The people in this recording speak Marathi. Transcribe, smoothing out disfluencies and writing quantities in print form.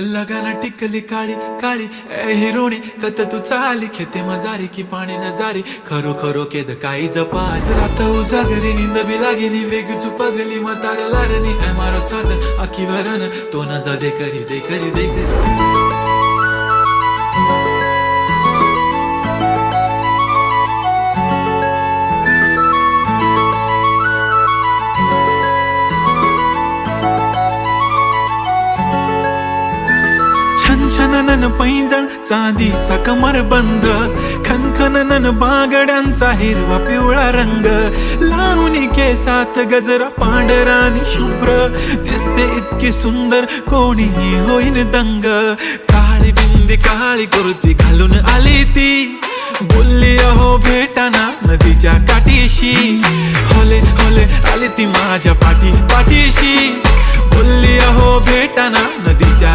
लगाना टिकली काळी काळी ए हिरोणी कत तू चाली खेते मजारी की पाणी नजारी खरो खरो केद काही जपाल रात उजागरी निंद बी लागेनी वेग चुपगली मतार लारणी ए मारो साथ आखी वरन तो न जा दे करी दे करी दे करी छनछनन पैंजण चांदीचा कमर बंद खनखनन बांगड्यांचा हिरवा पिवळा रंग लावणी केसात गजरा पांढरा आणि शुभ्र दिसते इतकी सुंदर कोणीही होईन दंग काळी बिंदी काळी कुर्ती घालून आली ती बोलली अहो भेटाना नदीच्या काठीशी होले होले आली ती माझ्या पाठीशी बोलली अहो भेटाना नदीच्या